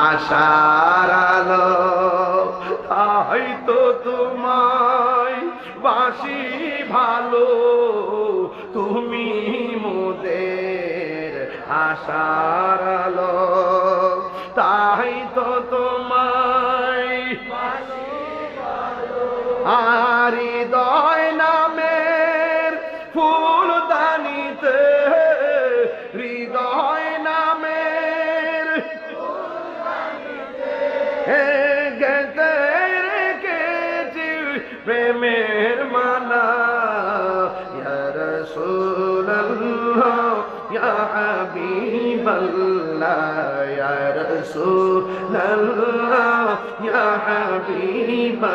আশার আলো, তাই তো তোমায় বাসি ভালো, তুমি মোদের আশার আলো, তাই তো তোমায় আর হৃদয় নামের ফুলদানিতে, হৃদয় নামের গেতে রেখেছি প্রেমের মালা, ইয়া রাসূলুল্লাহ ইয়া হাবিবাল্লাহ, ইয়া রাসূলুল্লাহ ইয়া হাবিবাল্লাহ,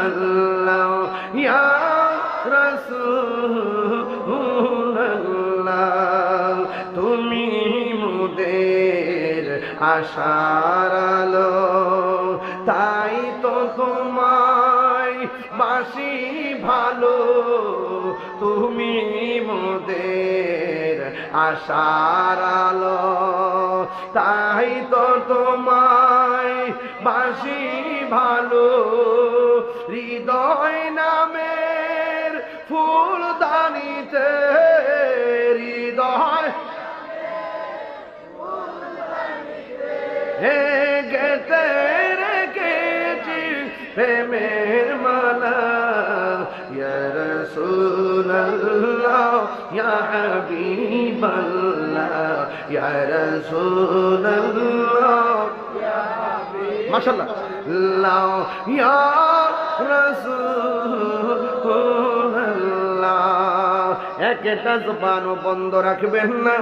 ইয়া রাসূলুল্লাহ তুমি মোদের আশার আলো, তাই তো তোমায় বাসি ভালো, তুমি মোদের আশার আলো, তাই তো তোমায় বাসি ভালো, হৃদয় নামের ফুলদানিতে, হৃদয় গেতে রেখেছি প্রেমের মালা, ইয়া রাসূলুল্লাহ ইয়া হাবিবাল্লাহ, ইয়া রাসূলুল্লাহ মাশাআল্লাহ ইয়া রাসূলুল্লাহ। একটা জবানও বন্ধ রাখবেন না।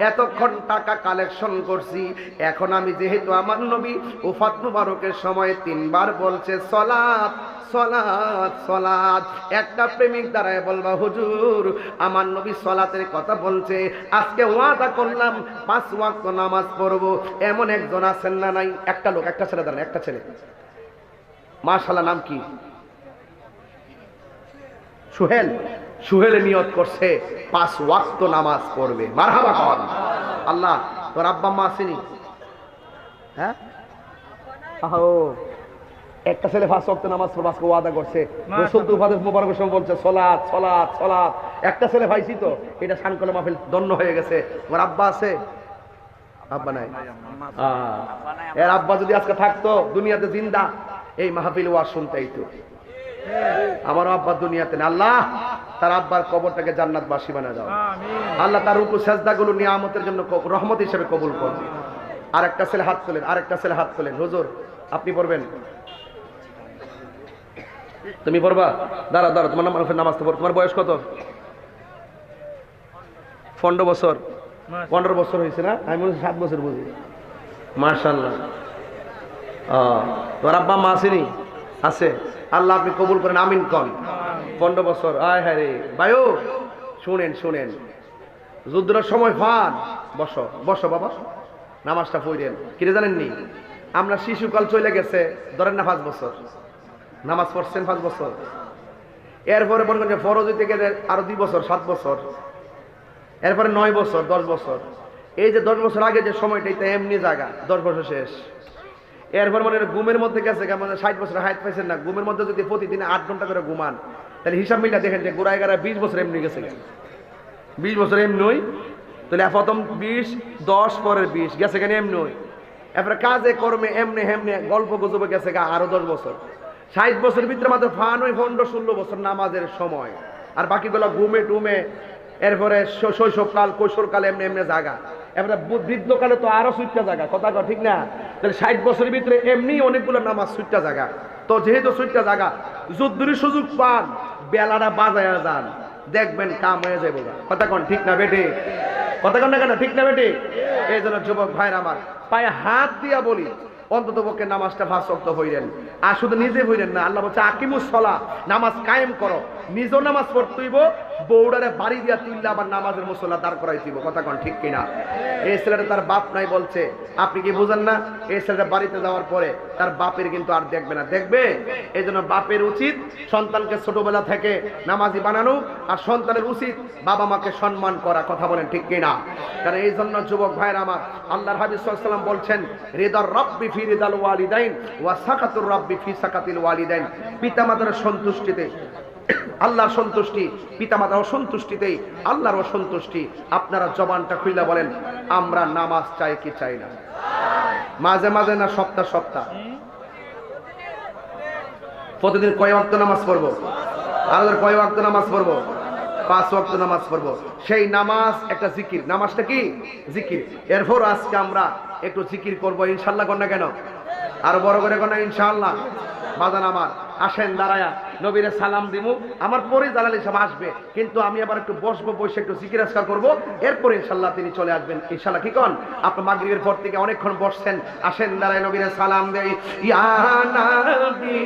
এতক্ষণ টাকা কালেকশন করছি, এখন আমি যেহেতু আমার নবী ওফাত মুবারকের সময় 3 বার বলছে সলাত সলাত সলাত, একটা প্রেমিক দাঁড়ায় বলবা হুজুর আমার নবী সলাতের কথা বলছে, আজকে ওয়াদা করলাম 5 ওয়াক্ত নামাজ পড়বো। এমন একজন আছেন না নাই? একটা লোক, একটা ছেলে দাঁড়ান, একটা ছেলে মাশাআল্লাহ, নাম কি? সুহেল। সুহেল নিয়ত করছে 5 ওয়াক্ত নামাজ পড়বে। মারহাবা কর। আল্লাহ, তোর আব্বা মা আসেনি? হ্যাঁ, একটা ছেলে 5 ওয়াক্ত নামাজ পড়বে আজকে ওয়াদা করছে। রাসূল তো ওয়াদা মুবারকের সময় বলছে সলাত সলাত সলাত। একটা ছেলে পাইছি তো, এটা শানকলে মাহফিল ধন্য হয়ে গেছে। ওর আব্বা আছে? আব্বা নাই। এর আব্বা যদি আজকে থাকতো দুনিয়াতে জিন্দা, এই মাহফিল ওয়াজ শুনতেই তো। আমার আব্বা দুনিয়াতে না। আল্লাহ তার আব্বার কবরটাকে জান্নাতবাসী বানায় দাও। আল্লাহ তার রুকু সাজদাগুলো নিয়ামতের জন্য রহমত হিসেবে কবুল করুন। আর একটা ছেলে হাত তোলেন, আর একটা ছেলে হাত তোলেন। হুজুর আপনি পড়বেন? তুমি পড়বা? দাঁড়া দাঁড়া, তোমার নামাজ তো পড়ো। তোমার বয়স কত? 15 বছর। 15 বছর হয়েছে না? আমি বলছি 7 বছর বুঝি। মাশাআল্লাহ। তোমার আব্বা মা আসেনি? আছে। আল্লাহ আপনি কবুল করেন, আমিন কন। 15 বছর। আয় হ্যাঁ রে ভাইও, শুনেন শুনেন, যুদ্ধের সময় ফান। বসো বসো বাবা, নামাজটা পড়েন। কিরে জানেননি, আমরা শিশুকাল চলে গেছে, ধরেন না 5 বছর নামাজ পড়ছেন, 5 বছর। এরপরে মনে করেন ফরজ হইতে গেলে আরো 2 বছর, 7 বছর। এরপরে 9 বছর, 10 বছর। এই যে 10 বছর আগে যে সময়টা, এটা এমনি জায়গা, 10 বছর শেষ। এরপর মানে ঘুমের মধ্যে গেছে, মানে 60 বছর হায়াত পাইছেন না, ঘুমের মধ্যে যদি প্রতিদিন 8 ঘন্টা করে ঘুমান, তাহলে হিসাব মিলা দেখেন যে গোড়ায় গাড়া 20 বছর এমনি গেছে। 20 বছর এমনি, তাহলে প্রথম 20, 10 পরের 20 গেছে কেন এমনি। এরপরে কাজে কর্মে এমনি হেমনি গল্প গুজবে গেছে গা আরো 10 বছর। 60 বছরের ভিতরে মাত্র ফান ওই 15-16 বছর নামাজের সময়, আর বাকিগুলো ঘুমে টুমে। এরপরে শৈশবকাল, কৈশোরকাল এমনি এমনি জায়গা। এরপরে বৃদ্ধকালে তো আরো সুইটটা জায়গা, কথা ঠিক না? তাহলে 60 বছরের ভিতরে এমনি অনেকগুলো নামাজ সুইটটা জায়গা। তো যেহেতু সুইটটা জায়গা, যুদ্ধের সুযোগ পান, বেলাটা বাজায় যান, দেখবেন কাম হয়ে যাবে। কথা কন ঠিক না বেটে? কথা কন না কেন, ঠিক না বেটে? এই জন্য যুবক ভাইরা আমার, পায়ে হাত দিয়া বলি, অন্তত পক্ষে নামাজটা 5 ওয়াক্ত হইলেন। আর শুধু নিজে হইলেন না, আল্লাহ বলছে আকিমুস সালাহ, নামাজ কায়েম করো। নিজেও নামাজ পড়তে হইব, বউডারে বাড়ি দিয়া তুললে আবার নামাজের মুসল্লা দাঁড় করাই দিব, কথা কন ঠিক কিনা? এই ছেলেটা তার বাপ নাই বলছে, আপনি কি বুঝেন না? এই ছেলেটা বাড়িতে যাওয়ার পরে তার বাপের কিন্তু আর দেখবে না, দেখবে। এই জন্য বাপের উচিত সন্তানকে ছোটবেলা থেকে নামাজি বানানো, আর সন্তানের উচিত বাবা মাকে সম্মান করা, কথা বলেন ঠিক কিনা? কারণ এই জন্য যুবক ভাইরা আমার, আল্লাহর হাবিব সাল্লাল্লাহু আলাইহি ওয়াসাল্লাম বলছেন, রিদার রাব্বি ফি রিদাল ওয়ালিদাইন ওয়া সাকাতুর রাব্বি ফি সাকাতিল ওয়ালিদাইন। পিতামাতার সন্তুষ্টিতে আল্লাহর সন্তুষ্টি, পিতামাতার অসন্তুষ্টিতেই আল্লাহর অসন্তুষ্টি। আপনারা জবানটা খুলে বলেন, আমরা নামাজ চাই কি চাই না? মাঝে মাঝে না সপ্তাহ সপ্তাহ? প্রতিদিন কয় ওয়াক্ত নামাজ পড়বো? আমাদের কয় ওয়াক্ত নামাজ পড়বো? 5 ওয়াক্ত নামাজ পড়বো। সেই নামাজ একটা জিকির, নামাজটা কি জিকির। এরপর আজকে আমরা একটু জিকির করবো ইনশাআল্লাহ। কর না কেন? আর বড় করে কর না ইনশাআল্লাহ। বাজান আমার, আসেন দাঁড়ায়া নবীরে সালাম দিমু, আমার পরে জালাল হিসাব আসবে, কিন্তু আমি আবার একটু বসবো, বসে একটু জিকির আজকার করবো, এরপর ইনশাআল্লাহ তিনি চলে আসবেন ইনশাআল্লাহ। কি কন? আপনার মাগরিবের পর থেকে অনেকক্ষণ বসছেন, আসেন দাঁড়ায় নবীরে সালাম দেই। ইয়া নবী